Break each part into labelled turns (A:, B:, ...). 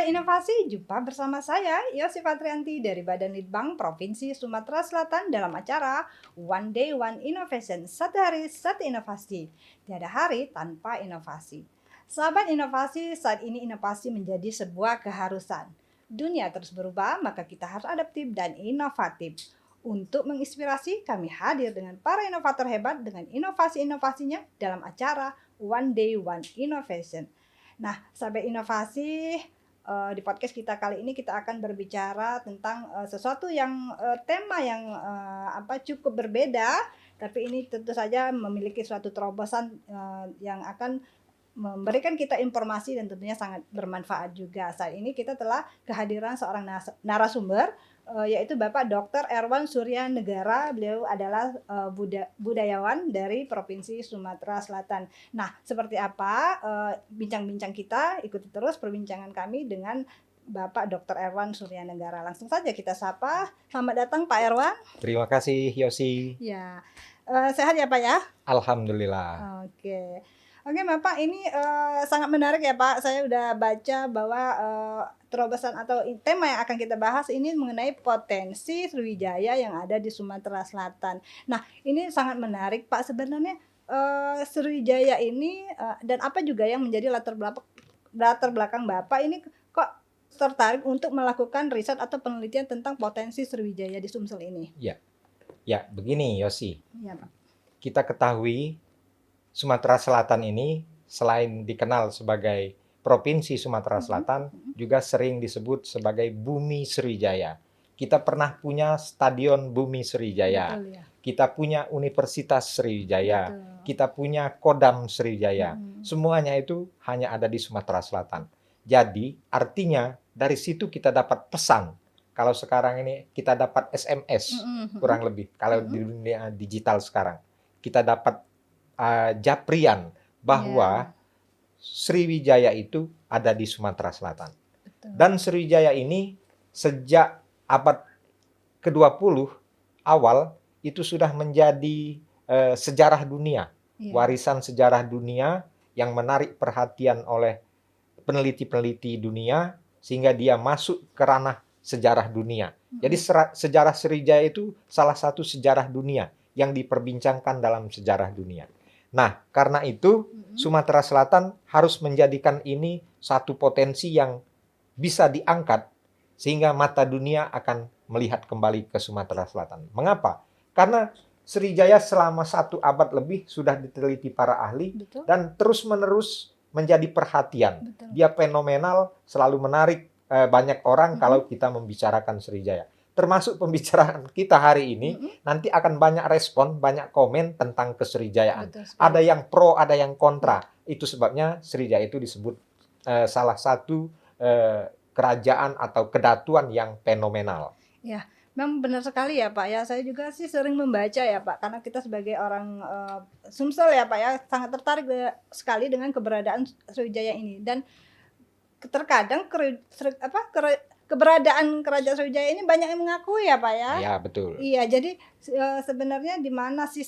A: Inovasi, jumpa bersama saya, Yosi Fatrianti dari Badan Litbang Provinsi Sumatera Selatan dalam acara One Day One Innovation, satu hari satu inovasi, tiada hari tanpa inovasi. Sahabat inovasi, saat ini inovasi menjadi sebuah keharusan. Dunia terus berubah, maka kita harus adaptif dan inovatif. Untuk menginspirasi, kami hadir dengan para inovator hebat dengan inovasi-inovasinya dalam acara One Day One Innovation. Nah, sahabat inovasi, di podcast kita kali ini kita akan berbicara tentang sesuatu yang tema yang cukup berbeda, tapi ini tentu saja memiliki suatu terobosan yang akan memberikan kita informasi dan tentunya sangat bermanfaat juga. Saat ini kita telah kehadiran seorang narasumber, yaitu Bapak Dr. Erwan Surya Negara. Beliau adalah budayawan dari Provinsi Sumatera Selatan. Nah, seperti apa bincang-bincang kita? Ikuti terus perbincangan kami dengan Bapak Dr. Erwan Surya Negara. Langsung saja kita sapa. Selamat datang Pak Erwan.
B: Terima kasih Yosi.
A: Ya, sehat ya Pak ya?
B: Alhamdulillah.
A: Oke Bapak, ini sangat menarik ya Pak. Saya udah baca bahwa terobosan atau tema yang akan kita bahas ini mengenai potensi Sriwijaya yang ada di Sumatera Selatan. Nah, ini sangat menarik Pak. Sebenarnya Sriwijaya ini dan apa juga yang menjadi latar belakang Bapak ini kok tertarik untuk melakukan riset atau penelitian tentang potensi Sriwijaya di Sumsel ini?
B: Ya, begini Yosi.
A: Ya Pak.
B: Kita ketahui Sumatera Selatan ini selain dikenal sebagai Provinsi Sumatera Selatan, juga sering disebut sebagai Bumi Sriwijaya. Kita pernah punya Stadion Bumi Sriwijaya.
A: Betul, ya.
B: Kita punya Universitas Sriwijaya.
A: Betul.
B: Kita punya Kodam Sriwijaya. Semuanya itu hanya ada di Sumatera Selatan. Jadi, artinya dari situ kita dapat pesan. Kalau sekarang ini kita dapat SMS, kurang lebih. Kalau di dunia digital sekarang, kita dapat japrian bahwa Sriwijaya itu ada di Sumatera Selatan.
A: Betul.
B: Dan Sriwijaya ini sejak abad ke-20 awal itu sudah menjadi sejarah dunia, warisan sejarah dunia yang menarik perhatian oleh peneliti-peneliti dunia sehingga dia masuk ke ranah sejarah dunia. Jadi sejarah Sriwijaya itu salah satu sejarah dunia yang diperbincangkan dalam sejarah dunia. Nah, karena itu Sumatera Selatan harus menjadikan ini satu potensi yang bisa diangkat sehingga mata dunia akan melihat kembali ke Sumatera Selatan. Mengapa? Karena Sriwijaya selama 1 abad lebih sudah diteliti para ahli.
A: Betul.
B: Dan terus-menerus menjadi perhatian.
A: Betul.
B: Dia fenomenal, selalu menarik banyak orang kalau kita membicarakan Sriwijaya. Termasuk pembicaraan kita hari ini, nanti akan banyak respon, banyak komen tentang kesriwijayaan. Ada yang pro, ada yang kontra. Itu sebabnya Sriwijaya itu disebut salah satu kerajaan atau kedatuan yang fenomenal.
A: Ya, memang benar sekali ya Pak ya. Saya juga sih sering membaca ya Pak, karena kita sebagai orang Sumsel ya Pak ya, sangat tertarik sekali dengan keberadaan Sriwijaya ini. Dan terkadang keberadaan Kerajaan Sriwijaya ini banyak yang mengakui ya Pak ya.
B: Ya, betul.
A: Iya, jadi sebenarnya di mana sih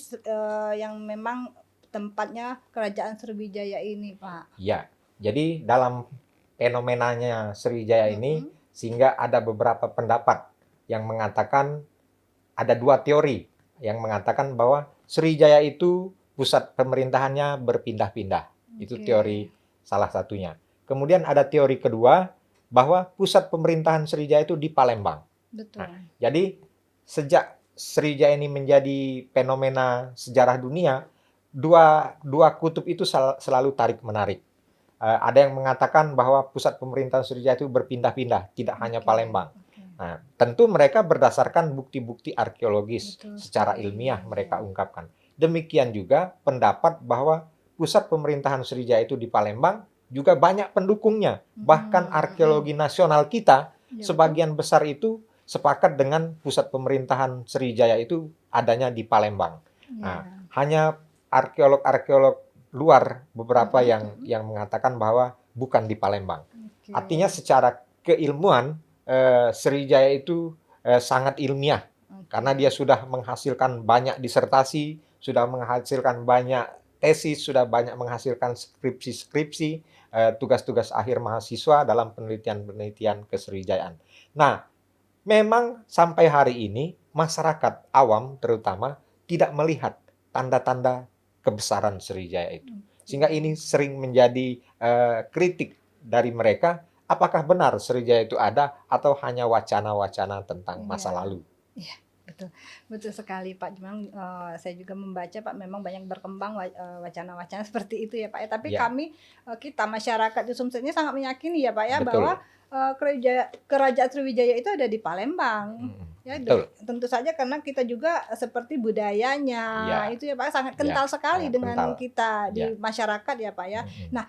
A: yang memang tempatnya Kerajaan Sriwijaya ini Pak?
B: Ya, jadi dalam fenomenanya Sriwijaya ini sehingga ada beberapa pendapat yang mengatakan ada 2 teori yang mengatakan bahwa Sriwijaya itu pusat pemerintahannya berpindah-pindah. Itu teori salah satunya. Kemudian ada teori kedua bahwa pusat pemerintahan Sriwijaya itu di Palembang.
A: Betul.
B: Nah, jadi sejak Sriwijaya ini menjadi fenomena sejarah dunia, dua kutub itu selalu tarik-menarik. Ada yang mengatakan bahwa pusat pemerintahan Sriwijaya itu berpindah-pindah, tidak hanya Palembang. Nah, tentu mereka berdasarkan bukti-bukti arkeologis.
A: Betul.
B: Secara ilmiah mereka ungkapkan. Demikian juga pendapat bahwa pusat pemerintahan Sriwijaya itu di Palembang juga banyak pendukungnya. Bahkan arkeologi nasional kita sebagian besar itu sepakat dengan pusat pemerintahan Sriwijaya itu adanya di Palembang. Nah, hanya arkeolog-arkeolog luar beberapa yang mengatakan bahwa bukan di Palembang. Artinya secara keilmuan Sriwijaya itu sangat ilmiah karena dia sudah menghasilkan banyak disertasi, sudah menghasilkan banyak tesis, sudah banyak menghasilkan skripsi-skripsi, tugas-tugas akhir mahasiswa dalam penelitian-penelitian kesrijayaan. Nah, memang sampai hari ini masyarakat awam terutama tidak melihat tanda-tanda kebesaran Sriwijaya itu. Sehingga ini sering menjadi kritik dari mereka, apakah benar Sriwijaya itu ada atau hanya wacana-wacana tentang masa lalu.
A: Iya, betul. Betul sekali Pak. Memang saya juga membaca Pak, memang banyak berkembang wacana-wacana seperti itu ya Pak ya. Tapi
B: Ya.
A: kita masyarakat di Sumsel ini sangat meyakini ya Pak ya,
B: Betul.
A: bahwa kerajaan Sriwijaya itu ada di Palembang. Ya,
B: Betul.
A: tentu saja karena kita juga seperti budayanya itu ya Pak sangat kental sekali
B: sangat
A: dengan
B: kental.
A: kita di masyarakat ya Pak ya. Nah,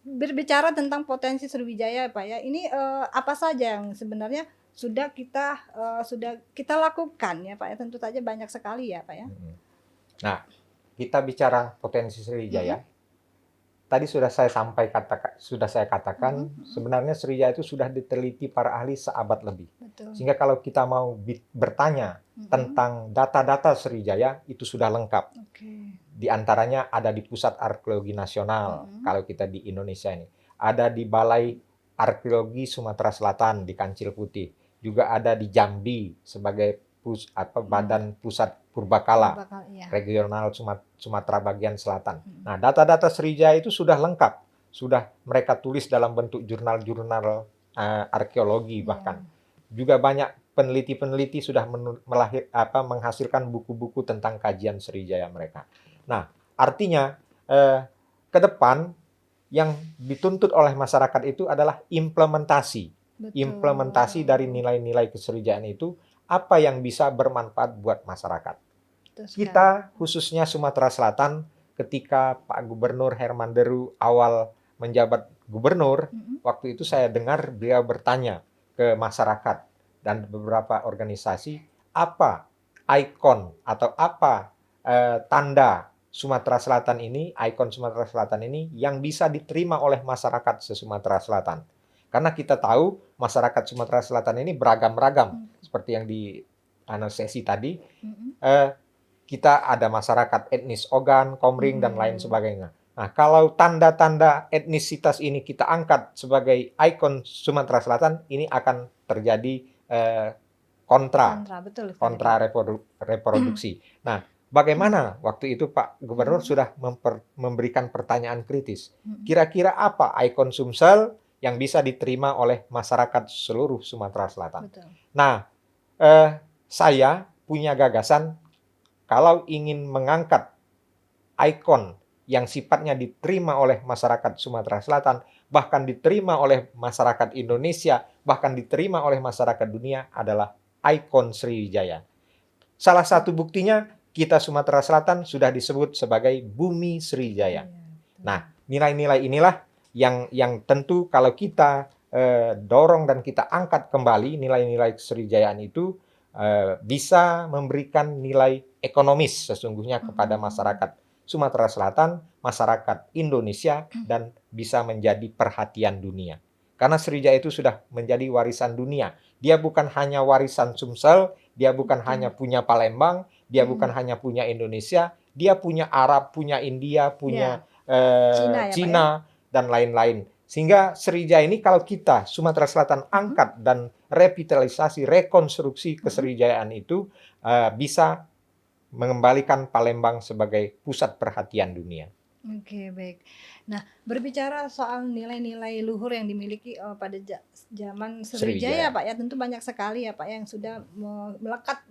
A: berbicara tentang potensi Sriwijaya Pak ya, ini apa saja yang sebenarnya sudah kita lakukan ya Pak ya, tentu saja banyak sekali ya Pak ya.
B: Nah, kita bicara potensi Sriwijaya. Tadi sudah saya katakan sebenarnya Sriwijaya itu sudah diteliti para ahli seabad lebih.
A: Betul.
B: Sehingga kalau kita mau bertanya tentang data-data Sriwijaya itu sudah lengkap. Di antaranya ada di Pusat Arkeologi Nasional kalau kita di Indonesia ini. Ada di Balai Arkeologi Sumatera Selatan di Kancil Putih. Juga ada di Jambi sebagai Badan Pusat Purbakala Regional Sumatera Bagian Selatan. Nah, data-data Sriwijaya itu sudah lengkap, sudah mereka tulis dalam bentuk jurnal-jurnal arkeologi bahkan. Juga banyak peneliti-peneliti sudah menghasilkan buku-buku tentang kajian Sriwijaya mereka. Nah, artinya ke depan yang dituntut oleh masyarakat itu adalah implementasi.
A: Betul.
B: Implementasi dari nilai-nilai kesrijayaan itu apa yang bisa bermanfaat buat masyarakat. Kita khususnya Sumatera Selatan ketika Pak Gubernur Herman Deru awal menjabat gubernur, waktu itu saya dengar beliau bertanya ke masyarakat dan beberapa organisasi apa ikon atau apa tanda Sumatera Selatan ini, ikon Sumatera Selatan ini yang bisa diterima oleh masyarakat se-Sumatera Selatan. Karena kita tahu masyarakat Sumatera Selatan ini beragam-ragam. Seperti yang di sesi tadi, kita ada masyarakat etnis Ogan, Komering, dan lain sebagainya. Nah, kalau tanda-tanda etnisitas ini kita angkat sebagai ikon Sumatera Selatan, ini akan terjadi kontra reproduksi. Nah, bagaimana waktu itu Pak Gubernur sudah memberikan pertanyaan kritis. Kira-kira apa ikon Sumsel yang bisa diterima oleh masyarakat seluruh Sumatera Selatan?
A: Betul.
B: Nah, saya punya gagasan kalau ingin mengangkat ikon yang sifatnya diterima oleh masyarakat Sumatera Selatan, bahkan diterima oleh masyarakat Indonesia, bahkan diterima oleh masyarakat dunia adalah ikon Sriwijaya. Salah satu buktinya kita Sumatera Selatan sudah disebut sebagai Bumi Sriwijaya. Nah, nilai-nilai inilah yang tentu kalau kita dorong dan kita angkat kembali nilai-nilai Sriwijayaan itu bisa memberikan nilai ekonomis sesungguhnya kepada masyarakat Sumatera Selatan, masyarakat Indonesia, dan bisa menjadi perhatian dunia. Karena Sriwijaya itu sudah menjadi warisan dunia. Dia bukan hanya warisan Sumsel, dia bukan hanya punya Palembang, dia bukan hanya punya Indonesia, dia punya Arab, punya India, punya Cina, dan lain-lain. Sehingga Sriwijaya ini kalau kita Sumatera Selatan angkat dan revitalisasi, rekonstruksi kesriwijayaan itu bisa mengembalikan Palembang sebagai pusat perhatian dunia.
A: Oke, baik. Nah, berbicara soal nilai-nilai luhur yang dimiliki pada zaman Sriwijaya Pak ya, tentu banyak sekali ya Pak yang sudah melekat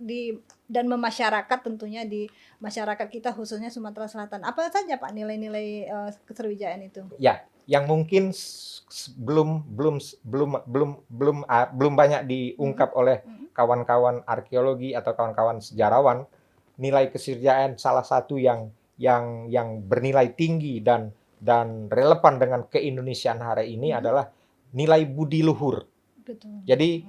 A: dan memasyarakat tentunya di masyarakat kita khususnya Sumatera Selatan. Apa saja Pak nilai-nilai kesriwijayaan itu? Ya, yang mungkin
B: belum banyak diungkap oleh kawan-kawan arkeologi atau kawan-kawan sejarawan. Nilai kesriwijayaan salah satu yang bernilai tinggi dan relevan dengan keindonesiaan hari ini adalah nilai budi luhur.
A: Betul.
B: Jadi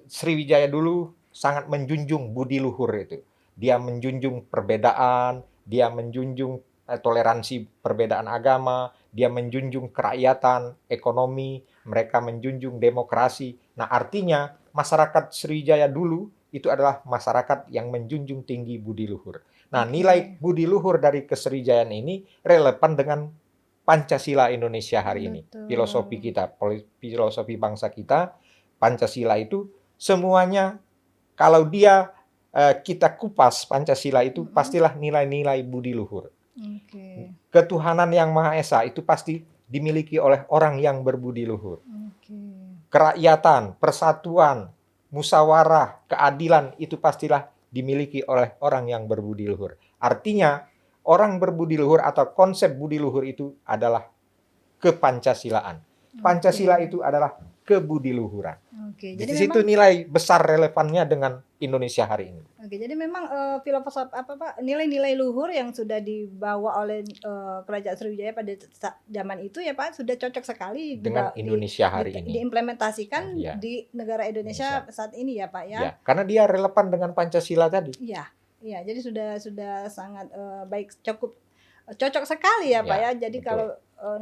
B: Sriwijaya dulu sangat menjunjung budi luhur itu. Dia menjunjung perbedaan, dia menjunjung toleransi perbedaan agama, dia menjunjung kerakyatan, ekonomi, mereka menjunjung demokrasi. Nah, artinya masyarakat Sriwijaya dulu itu adalah masyarakat yang menjunjung tinggi budi luhur. Nah,
A: Oke.
B: nilai budi luhur dari Kesrijayaan ini relevan dengan Pancasila Indonesia hari ini. Filosofi
A: Betul.
B: kita, filosofi bangsa kita, Pancasila itu semuanya kalau dia kita kupas Pancasila itu pastilah nilai-nilai budi luhur.
A: Oke.
B: Ketuhanan yang Maha Esa itu pasti dimiliki oleh orang yang berbudi luhur.
A: Oke.
B: Kerakyatan, persatuan, musyawarah, keadilan itu pastilah dimiliki oleh orang yang berbudi luhur. Artinya, orang berbudi luhur atau konsep budi luhur itu adalah kepancasilaan. Pancasila itu adalah kebudiluhuran.
A: Oke.
B: Di
A: Jadi
B: situ
A: memang
B: nilai besar relevannya dengan Indonesia hari ini.
A: Oke, jadi memang filosof apa Pak, nilai-nilai luhur yang sudah dibawa oleh Kerajaan Sriwijaya pada zaman itu ya Pak, sudah cocok sekali
B: Dengan Indonesia hari ini.
A: diimplementasikan
B: Iya.
A: di negara Indonesia saat ini ya Pak ya.
B: Ya, karena dia relevan dengan Pancasila tadi.
A: Iya, iya. Jadi sudah sangat baik, cukup cocok sekali ya Pak
B: Ya,
A: ya. Jadi
B: betul.
A: kalau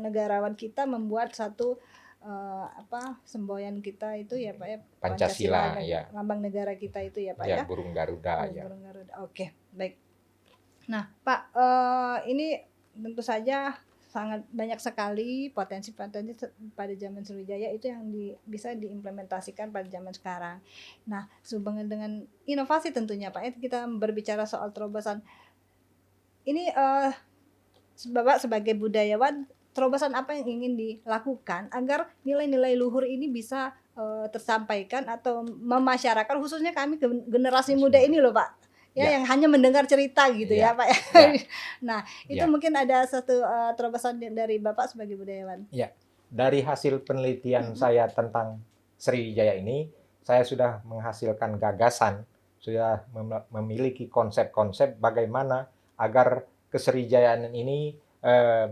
A: negarawan kita membuat satu semboyan kita itu ya Pak ya,
B: Pancasila,
A: dan
B: ya.
A: lambang negara kita itu ya Pak
B: Ya,
A: ya.
B: burung Garuda,
A: Oh,
B: ya.
A: burung Garuda. Oke, baik. Nah, Pak, ini tentu saja sangat banyak sekali potensi-potensi pada zaman Sriwijaya itu yang bisa diimplementasikan pada zaman sekarang. Nah, sehubungan dengan inovasi tentunya Pak, ya, kita berbicara soal terobosan. Ini Bapak sebagai budayawan, terobosan apa yang ingin dilakukan agar nilai-nilai luhur ini bisa tersampaikan atau memasyarakat, khususnya kami generasi muda ini loh Pak, ya,
B: Ya.
A: yang hanya mendengar cerita gitu ya
B: Ya.
A: Pak.
B: Ya.
A: Nah, itu
B: Ya.
A: mungkin ada satu terobosan dari Bapak sebagai budayawan.
B: Ya, dari hasil penelitian saya tentang Sriwijaya ini, saya sudah menghasilkan gagasan, sudah memiliki konsep-konsep bagaimana agar Kesriwijayaan ini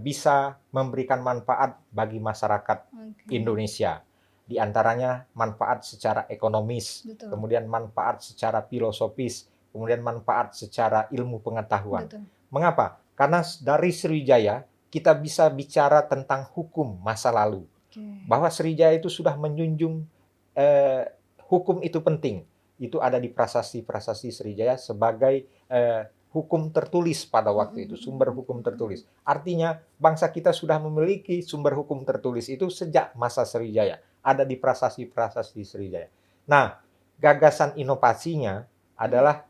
B: bisa memberikan manfaat bagi masyarakat
A: Oke.
B: Indonesia. Di antaranya manfaat secara ekonomis,
A: Betul.
B: kemudian manfaat secara filosofis, kemudian manfaat secara ilmu pengetahuan.
A: Betul.
B: Mengapa? Karena dari Sriwijaya kita bisa bicara tentang hukum masa lalu.
A: Oke.
B: Bahwa Sriwijaya itu sudah menjunjung hukum itu penting. Itu ada di prasasti-prasasti Sriwijaya sebagai hukum tertulis pada waktu itu, sumber hukum tertulis. Artinya bangsa kita sudah memiliki sumber hukum tertulis itu sejak masa Sriwijaya. Ada di prasasti-prasasti Sriwijaya. Nah, gagasan inovasinya adalah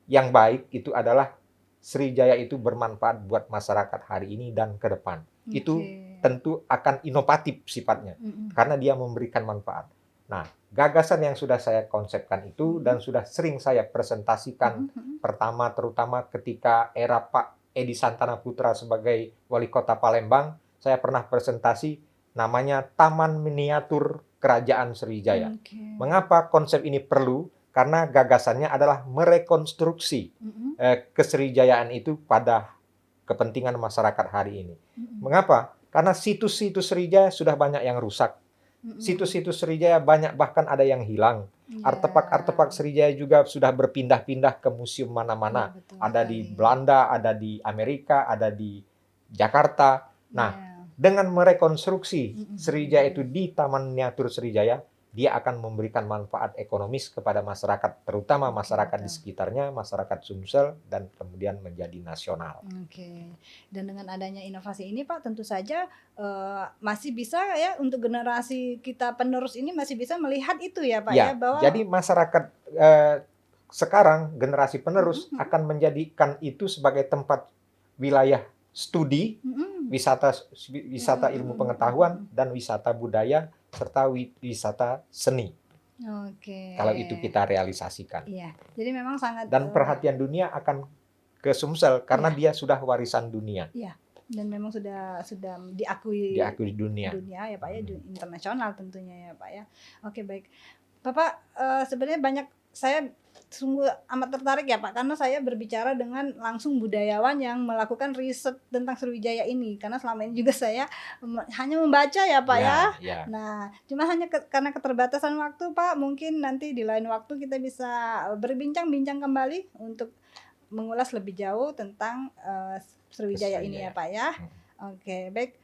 B: yang baik itu adalah Sriwijaya itu bermanfaat buat masyarakat hari ini dan ke depan. Itu tentu akan inovatif sifatnya karena dia memberikan manfaat. Nah, gagasan yang sudah saya konsepkan itu dan sudah sering saya presentasikan pertama terutama ketika era Pak Edi Santana Putra sebagai wali kota Palembang, saya pernah presentasi namanya Taman Miniatur Kerajaan Sriwijaya. Mengapa konsep ini perlu? Karena gagasannya adalah merekonstruksi Kesriwijayaan itu pada kepentingan masyarakat hari ini. Mengapa? Karena situs-situs Sriwijaya sudah banyak yang rusak. Situs-situs Sriwijaya banyak bahkan ada yang hilang. Artefak-artefak Sriwijaya juga sudah berpindah-pindah ke museum mana-mana. Ada di Belanda, ada di Amerika, ada di Jakarta. Nah, dengan merekonstruksi Sriwijaya itu di Taman Miniatur Sriwijaya, dia akan memberikan manfaat ekonomis kepada masyarakat, terutama masyarakat di sekitarnya, masyarakat Sumsel, dan kemudian menjadi nasional.
A: Oke. Dan dengan adanya inovasi ini Pak, tentu saja masih bisa ya untuk generasi kita penerus ini masih bisa melihat itu ya Pak ya, bahwa
B: jadi masyarakat sekarang generasi penerus akan menjadikan itu sebagai tempat wilayah studi, wisata ilmu pengetahuan, dan wisata budaya serta wisata seni.
A: Oke.
B: Kalau itu kita realisasikan.
A: Iya. Jadi memang sangat
B: Dan perhatian dunia akan ke Sumsel karena dia sudah warisan dunia.
A: Iya. Dan memang sudah diakui
B: dunia
A: ya Pak ya, internasional tentunya ya Pak ya. Oke, baik. Bapak sebenarnya banyak, saya sungguh amat tertarik ya Pak, karena saya berbicara dengan langsung budayawan yang melakukan riset tentang Sriwijaya ini, karena selama ini juga saya hanya membaca ya Pak ya. Nah, cuma hanya karena keterbatasan waktu Pak, mungkin nanti di lain waktu kita bisa berbincang-bincang kembali untuk mengulas lebih jauh tentang Sriwijaya ini ya Pak ya. Oke, baik.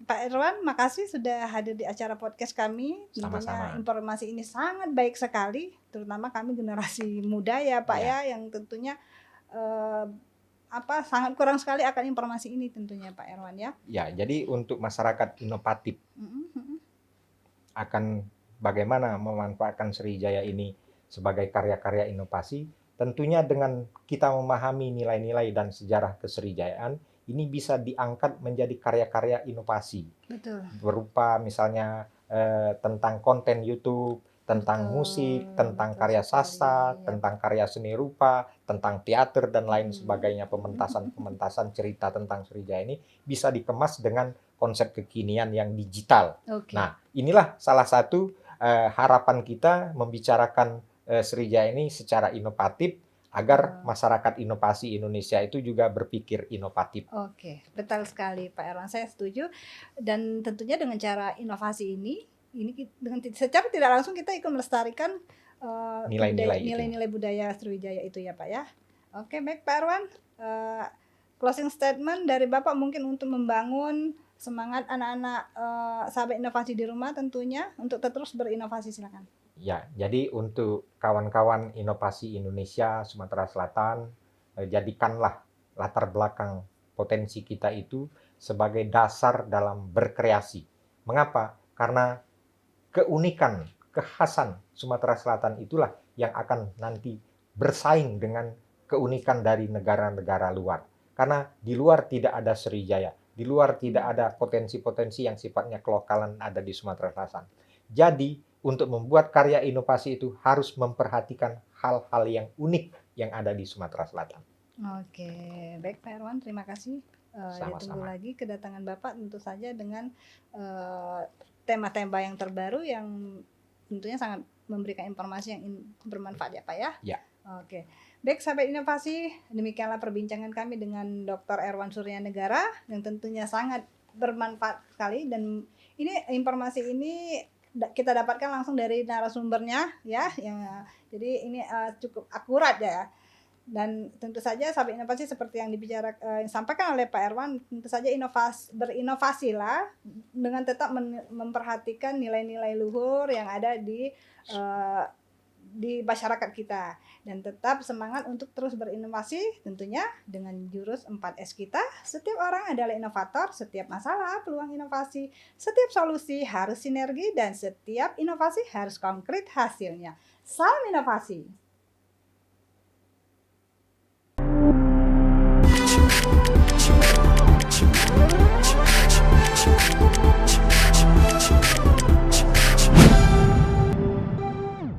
A: Pak Irwan, makasih sudah hadir di acara podcast kami. Tentunya
B: Sama-sama.
A: informasi ini sangat baik sekali, terutama kami generasi muda ya Pak
B: Ya,
A: ya, yang tentunya eh, sangat kurang sekali akan informasi ini tentunya Pak Irwan ya.
B: ya. Jadi untuk masyarakat inovatif
A: Mm, mm.
B: akan bagaimana memanfaatkan Sriwijaya ini sebagai karya-karya inovasi, tentunya dengan kita memahami nilai-nilai dan sejarah kesriwijayaan, ini bisa diangkat menjadi karya-karya inovasi.
A: Betul.
B: Berupa misalnya tentang konten YouTube, tentang
A: Betul,
B: musik, tentang
A: betul
B: karya
A: sekali
B: sastra,
A: ya.
B: tentang karya seni rupa, tentang teater dan lain
A: Hmm.
B: sebagainya, pementasan cerita tentang Sriwijaya ini bisa dikemas dengan konsep kekinian yang digital.
A: Oke.
B: Nah, inilah salah satu harapan kita membicarakan Sriwijaya ini secara inovatif agar masyarakat inovasi Indonesia itu juga berpikir inovatif.
A: Oke, betul sekali Pak Erwan, saya setuju. Dan tentunya dengan cara inovasi ini dengan secara tidak langsung kita ikut melestarikan
B: Nilai-nilai itu.
A: nilai-nilai budaya Sriwijaya itu ya Pak ya. Oke, baik Pak Erwan. Closing statement dari Bapak mungkin untuk membangun semangat anak-anak sahabat inovasi di rumah tentunya untuk terus berinovasi, silakan.
B: Ya, jadi untuk kawan-kawan inovasi Indonesia, Sumatera Selatan, jadikanlah latar belakang potensi kita itu sebagai dasar dalam berkreasi. Mengapa? Karena keunikan, kekhasan Sumatera Selatan itulah yang akan nanti bersaing dengan keunikan dari negara-negara luar. Karena di luar tidak ada Sriwijaya, di luar tidak ada potensi-potensi yang sifatnya kelokalan ada di Sumatera Selatan. Jadi, untuk membuat karya inovasi itu harus memperhatikan hal-hal yang unik yang ada di Sumatera Selatan.
A: Oke, baik Pak Erwan, terima kasih. Ditunggu
B: Sama-sama.
A: lagi kedatangan Bapak tentu saja dengan tema-tema yang terbaru yang tentunya sangat memberikan informasi yang bermanfaat ya Pak ya.
B: Ya.
A: Oke, baik sahabat inovasi, demikianlah perbincangan kami dengan Dr. Erwan Suryanegara yang tentunya sangat bermanfaat sekali, dan ini informasi ini kita dapatkan langsung dari narasumbernya ya, yang jadi ini cukup akurat ya. Dan tentu saja sahabat inovasi seperti yang disampaikan oleh Pak Erwan, tentu saja berinovasilah dengan tetap memperhatikan nilai-nilai luhur yang ada di masyarakat kita, dan tetap semangat untuk terus berinovasi tentunya dengan jurus 4S kita. Setiap orang adalah inovator, setiap masalah peluang inovasi, setiap solusi harus sinergi, dan setiap inovasi harus konkret hasilnya. Salam inovasi.